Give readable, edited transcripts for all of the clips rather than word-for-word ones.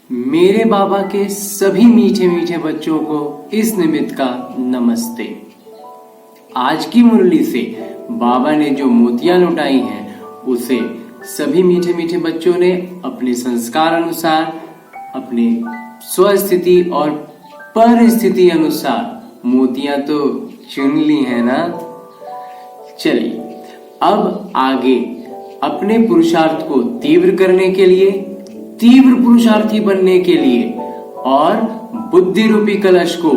मेरे बाबा के सभी मीठे मीठे बच्चों को इस निमित्त का नमस्ते। आज की मुरली से बाबा ने जो मोतियां लुटाई हैं उसे सभी मीठे मीठे बच्चों ने अपने संस्कार अनुसार, अपने स्वस्थिति और परिस्थिति अनुसार मोतियां तो चुन ली है ना। चलिए अब आगे अपने पुरुषार्थ को तीव्र करने के लिए, तीव्र पुरुषार्थी बनने के लिए और बुद्धि रूपी कलश को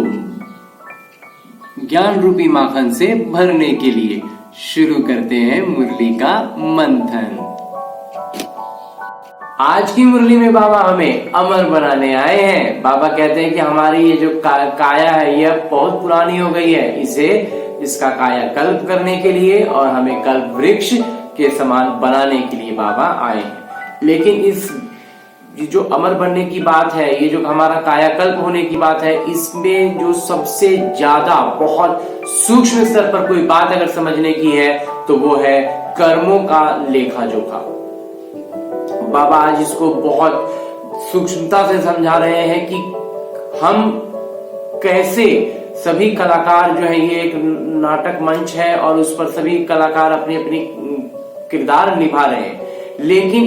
ज्ञान रूपी माखन से भरने के लिए शुरू करते हैं मुरली का मंथन। आज की मुरली में बाबा हमें अमर बनाने आए हैं। बाबा कहते हैं कि हमारी ये जो काया है यह बहुत पुरानी हो गई है, इसका काया कल्प करने के लिए और हमें कल्प वृक्ष के समान बनाने के लिए बाबा आए हैं। लेकिन इस जो अमर बनने की बात है, ये जो हमारा कायाकल्प होने की बात है, इसमें जो सबसे ज्यादा बहुत सूक्ष्म स्तर पर कोई बात अगर समझने की है तो वो है कर्मों का लेखा जोखा। बाबा आज इसको बहुत सूक्ष्मता से समझा रहे हैं कि हम कैसे सभी कलाकार जो है, ये एक नाटक मंच है और उस पर सभी कलाकार अपनी अपनी किरदार निभा रहे हैं, लेकिन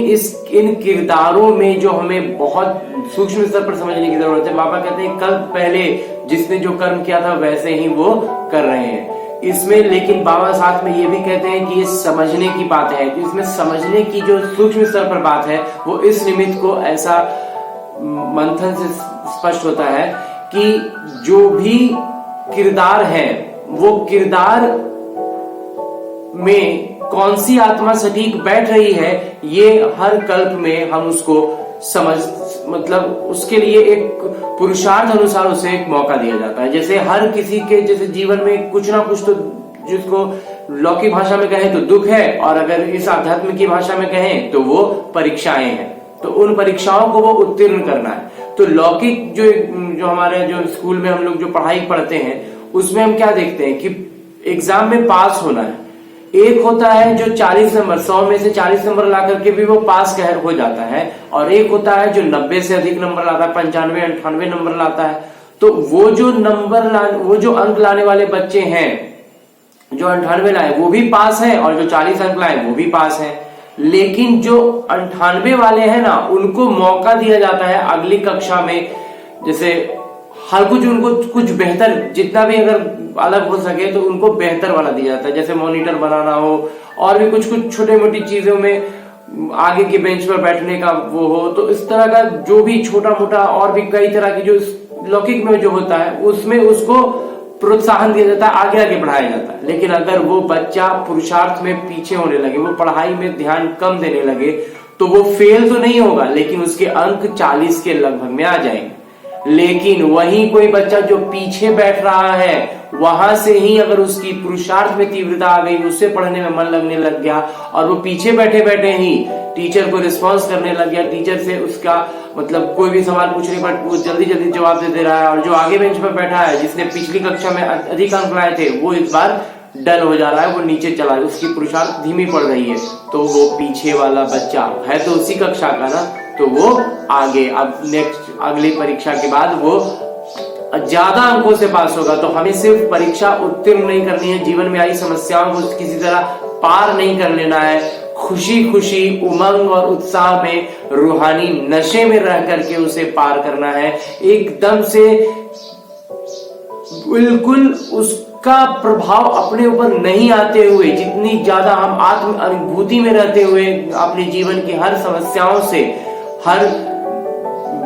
इन किरदारों में जो हमें बहुत सूक्ष्म स्तर पर समझने की जरूरत है। बाबा कहते हैं कल पहले जिसने जो कर्म किया था वैसे ही वो कर रहे हैं इसमें। लेकिन बाबा साथ में ये भी कहते हैं कि ये समझने की बात है, तो इसमें समझने की जो सूक्ष्म स्तर पर बात है वो इस निमित्त को ऐसा मंथन से स्पष्ट होता है कि जो भी किरदार है वो किरदार में कौन सी आत्मा सटीक बैठ रही है, ये हर कल्प में हम उसको मतलब उसके लिए एक पुरुषार्थ अनुसार उसे एक मौका दिया जाता है। जैसे हर किसी के जैसे जीवन में कुछ ना कुछ तो, जिसको लौकिक भाषा में कहें तो दुख है, और अगर इस आध्यात्म की भाषा में कहें तो वो परीक्षाएं हैं। तो उन परीक्षाओं को वो उत्तीर्ण करना है। तो लौकिक जो हमारे जो स्कूल में हम लोग जो पढ़ाई पढ़ते हैं उसमें हम क्या देखते हैं कि एग्जाम में पास होना है। एक होता है जो 40 नंबर 100 में से 40 नंबर ला करके भी वो पास कहर हो जाता है, और एक होता है जो 90 से अधिक नंबर लाता है, 95 98 नंबर लाता है। तो वो जो अंक लाने वाले बच्चे हैं, जो 98 लाए वो भी पास है, और जो 40 अंक लाए वो भी पास है। लेकिन जो 98 वाले हैं ना, उनको मौका दिया जाता है अगली कक्षा में, जैसे हर कुछ उनको कुछ बेहतर, जितना भी अगर अलग हो सके तो उनको बेहतर वाला दिया जाता है। जैसे मॉनिटर बनाना हो, और भी कुछ कुछ छोटे मोटी चीजों में आगे के बेंच पर बैठने का वो हो, तो इस तरह का जो भी छोटा मोटा और भी कई तरह की जो लौकिक में जो होता है उसमें उसको प्रोत्साहन दिया जाता है, आगे आगे बढ़ाया जाता है। लेकिन अगर वो बच्चा पुरुषार्थ में पीछे होने लगे, वो पढ़ाई में ध्यान कम देने लगे, तो वो फेल तो नहीं होगा, लेकिन उसके अंक 40 के लगभग में आ जाएंगे। लेकिन वही कोई बच्चा जो पीछे बैठ रहा है, वहां से ही अगर उसकी पुरुषार्थ में तीव्रता आ गई, उससे पढ़ने में मन लगने लग गया, और वो पीछे बैठे बैठे ही टीचर को रिस्पॉन्स करने लग गया, टीचर से उसका मतलब कोई भी सवाल पूछने पर वो जल्दी जल्दी जवाब दे रहा है, और जो आगे बेंच पर बैठा है जिसने पिछली कक्षा में अधिक अंक लाए थे वो इस बार डल हो जा रहा है, वो नीचे चला है, उसकी पुरुषार्थ धीमी पड़ रही है, तो वो पीछे वाला बच्चा है तो उसी कक्षा का ना, तो वो आगे अब नेक्स्ट अगली परीक्षा के बाद वो ज्यादा अंकों से पास होगा। तो हमें सिर्फ परीक्षा उत्तीर्ण नहीं करनी है, जीवन में आई समस्याओं को किसी तरह पार नहीं कर लेना है, खुशी खुशी उमंग और उत्साह में रूहानी नशे में रह करके उसे पार करना है। एकदम से बिल्कुल उसका प्रभाव अपने ऊपर नहीं आते हुए, जितनी ज्यादा हम आत्म अनुभूति में रहते हुए अपने जीवन की हर समस्याओं से, हर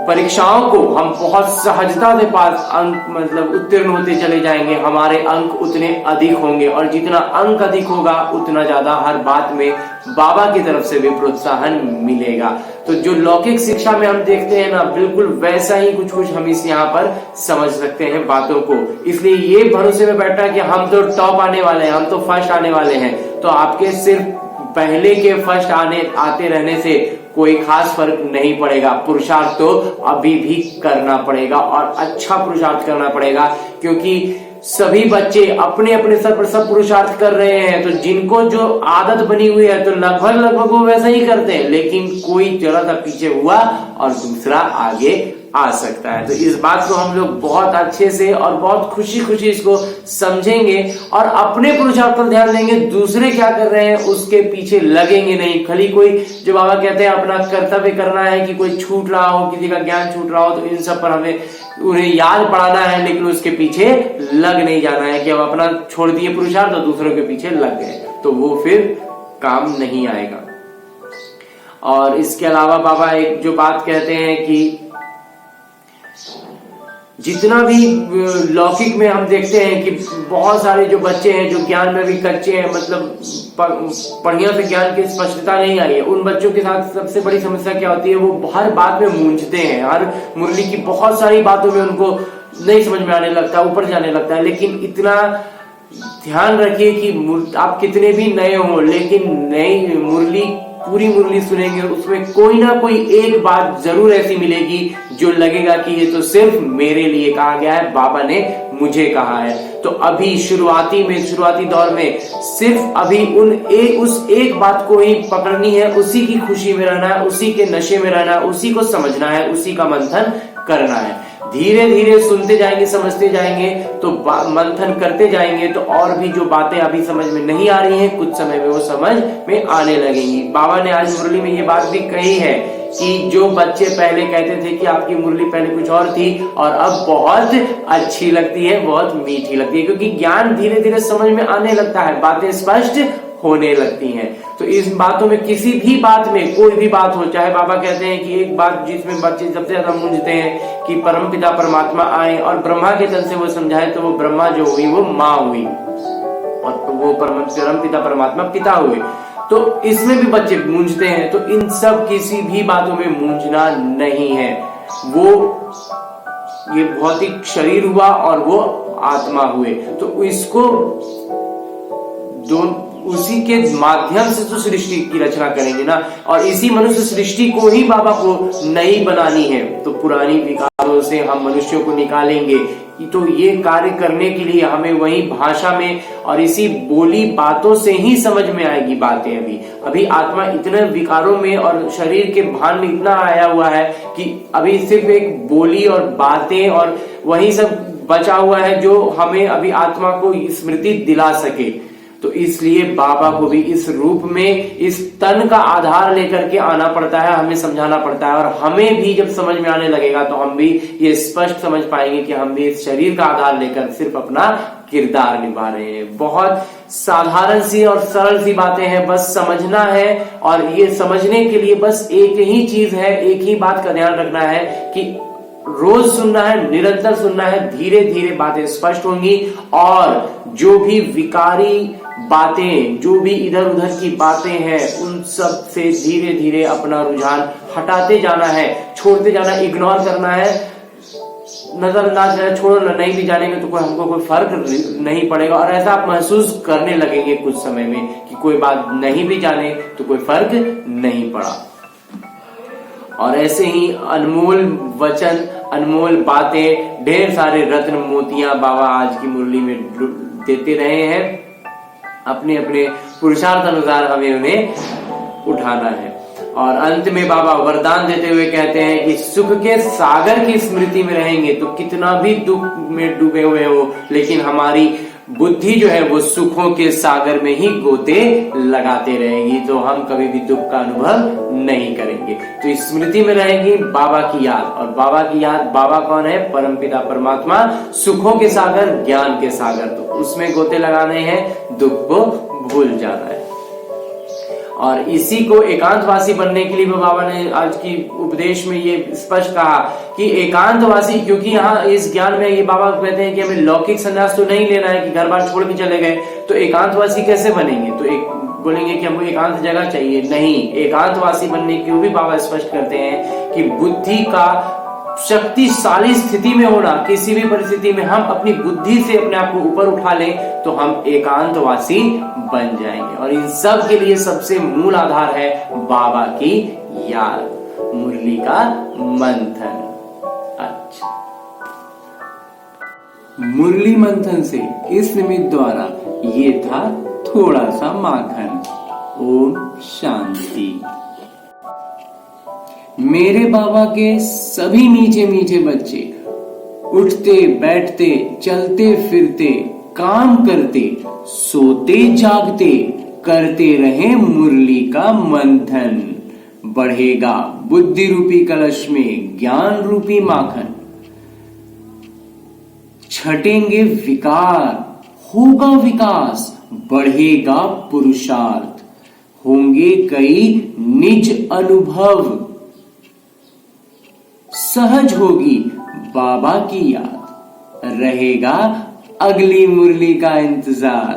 परीक्षाओं को हम बहुत सहजता से पास अंक मतलब उत्तीर्ण होते चले जाएंगे। हमारे अंक उतने अधिक होंगे, और जितना अंक अधिक होगा उतना ज्यादा हर बात में बाबा की तरफ से भी प्रोत्साहन मिलेगा। तो जो लौकिक शिक्षा में हम देखते हैं ना, बिल्कुल वैसा ही कुछ कुछ हम इस यहाँ पर समझ सकते हैं बातों को। इसलिए ये भरोसे में बैठा कि हम तो टॉप आने वाले हैं, हम तो फर्स्ट आने वाले हैं, तो आपके सिर्फ पहले के फर्स्ट आते रहने से कोई खास फर्क नहीं पड़ेगा। पुरुषार्थ तो अभी भी करना पड़ेगा, और अच्छा पुरुषार्थ करना पड़ेगा, क्योंकि सभी बच्चे अपने अपने स्तर पर सब पुरुषार्थ कर रहे हैं, तो जिनको जो आदत बनी हुई है तो लगभग वो वैसा ही करते हैं, लेकिन कोई जरा सा पीछे हुआ और दूसरा आगे आ सकता है। तो इस बात को हम लोग बहुत अच्छे से और बहुत खुशी खुशी इसको समझेंगे और अपने पुरुषार्थ पर ध्यान देंगे, दूसरे क्या कर रहे हैं उसके पीछे लगेंगे नहीं। खाली कोई जो बाबा कहते हैं अपना कर्तव्य करना है कि कोई छूट रहा हो, किसी का ज्ञान छूट रहा हो, तो इन सब पर हमें उन्हें याद पढ़ाना है, लेकिन उसके पीछे लग नहीं जाना है कि अब अपना छोड़ दिए पुरुषार्थ और दूसरों के पीछे लग गए, तो वो फिर काम नहीं आएगा। और इसके अलावा बाबा एक जो बात कहते हैं कि जितना भी लौकिक में हम देखते हैं कि बहुत सारे जो बच्चे हैं जो ज्ञान में भी कच्चे हैं, मतलब बढ़िया से ज्ञान की स्पष्टता नहीं आई है, उन बच्चों के साथ सबसे बड़ी समस्या क्या होती है, वो हर बात में मूंझते हैं, हर मुरली की बहुत सारी बातों में उनको नहीं समझ में आने लगता, ऊपर जाने लगता है। लेकिन इतना ध्यान रखिए कि आप कितने भी नए हो, लेकिन नई मुरली पूरी मुरली सुनेंगे उसमें कोई ना कोई एक बात जरूर ऐसी मिलेगी जो लगेगा कि ये तो सिर्फ मेरे लिए कहा गया है, बाबा ने मुझे कहा है। तो अभी शुरुआती दौर में सिर्फ अभी उस एक बात को ही पकड़नी है, उसी की खुशी में रहना है, उसी के नशे में रहना है, उसी को समझना है, उसी का मंथन करना है। धीरे धीरे सुनते जाएंगे, समझते जाएंगे, तो मंथन करते जाएंगे, तो और भी जो बातें अभी समझ में नहीं आ रही हैं, कुछ समय में वो समझ में आने लगेंगी। बाबा ने आज मुरली में ये बात भी कही है कि जो बच्चे पहले कहते थे कि आपकी मुरली पहले कुछ और थी और अब बहुत अच्छी लगती है, बहुत मीठी लगती है, क्योंकि ज्ञान धीरे धीरे समझ में आने लगता है, बातें स्पष्ट होने लगती हैं। तो इस बातों में किसी भी बात में कोई भी बात हो, चाहे बाबा कहते हैं कि एक बात जिसमें बच्चे सबसे ज्यादा मूंझते हैं कि परमपिता परमात्मा आए और ब्रह्मा के तन से वो समझाए, तो वो ब्रह्मा जो हुई वो माँ हुई और वो परमपिता परमात्मा पिता हुए, तो इसमें भी बच्चे मूंझते हैं। तो इन सब किसी भी बातों में मूंझना नहीं है, वो ये भौतिक शरीर हुआ और वो आत्मा हुए, तो इसको उसी के माध्यम से तो सृष्टि की रचना करेंगे ना, और इसी मनुष्य सृष्टि को ही बाबा को नई बनानी है, तो पुरानी विकारों से हम मनुष्यों को निकालेंगे। तो ये कार्य करने के लिए हमें वही भाषा में और इसी बोली बातों से ही समझ में आएगी बातें। अभी आत्मा इतने विकारों में और शरीर के भान में इतना आया हुआ है कि अभी सिर्फ एक बोली और बातें और वही सब बचा हुआ है जो हमें अभी आत्मा को स्मृति दिला सके। तो इसलिए बाबा को भी इस रूप में इस तन का आधार लेकर के आना पड़ता है, हमें समझाना पड़ता है, और हमें भी जब समझ में आने लगेगा तो हम भी ये स्पष्ट समझ पाएंगे कि हम भी इस शरीर का आधार लेकर सिर्फ अपना किरदार निभा रहे हैं। बहुत साधारण सी और सरल सी बातें हैं, बस समझना है, और ये समझने के लिए बस एक ही चीज है, एक ही बात का ध्यान रखना है कि रोज सुनना है, निरंतर सुनना है, धीरे धीरे बातें स्पष्ट होंगी, और जो भी विकारी बातें, जो भी इधर उधर की बातें हैं, उन सब से धीरे धीरे अपना रुझान हटाते जाना है, छोड़ते जाना, इग्नोर करना है, नजरअंदाज है, छोड़ो, नहीं भी जानेंगे तो हमको कोई फर्क नहीं पड़ेगा, और ऐसा आप महसूस करने लगेंगे कुछ समय में कि कोई बात नहीं भी जाने तो कोई फर्क नहीं पड़ा। और ऐसे ही अनमोल वचन, अनमोल बातें, ढेर सारे रत्न मोतियां बाबा आज की मुरली में देते रहे हैं। अपने अपने पुरुषार्थ अनुसार हमें उन्हें उठाना है। और अंत में बाबा वरदान देते हुए कहते हैं कि सुख के सागर की स्मृति में रहेंगे तो कितना भी दुख में डूबे हुए हो, लेकिन हमारी बुद्धि जो है वो सुखों के सागर में ही गोते लगाते रहेगी, तो हम कभी भी दुख का अनुभव नहीं करेंगे। तो इस स्मृति में रहेंगी बाबा की याद, और बाबा की याद, बाबा कौन है? परमपिता परमात्मा, सुखों के सागर, ज्ञान के सागर, तो उसमें गोते लगाने हैं, दुख को भूल जाना है। और इसी को एकांतवासी बनने के लिए बाबा ने आज की उपदेश में ये स्पष्ट कहा कि एकांतवासी, क्योंकि यहाँ इस ज्ञान में ये बाबा कहते हैं कि हमें लौकिक संन्यास तो नहीं लेना है कि घर बार छोड़ के चले गए, तो एकांतवासी कैसे बनेंगे? तो एक बोलेंगे कि हमको एकांत जगह चाहिए, नहीं, एकांतवासी बनने के भी बाबा स्पष्ट करते हैं कि बुद्धि का शक्तिशाली स्थिति में होना, किसी भी परिस्थिति में हम अपनी बुद्धि से अपने आप को ऊपर उठा लें तो हम एकांतवासी बन जाएंगे। और इन सब के लिए सबसे मूल आधार है बाबा की याद, मुरली का मंथन। अच्छा, मुरली मंथन से इस निमित्त द्वारा ये था थोड़ा सा माखन। ओम शांति। मेरे बाबा के सभी मीठे मीठे बच्चे उठते बैठते चलते फिरते काम करते सोते जागते करते रहे मुरली का मंथन। बढ़ेगा बुद्धि रूपी कलश में ज्ञान रूपी माखन। छटेंगे विकार, होगा विकास, बढ़ेगा पुरुषार्थ। होंगे कई निज अनुभव, सहज होगी बाबा की याद। रहेगा अगली मुरली का इंतजार।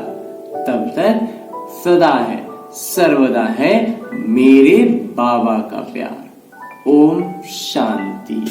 तब तक सदा है सर्वदा है मेरे बाबा का प्यार। ओम शांति।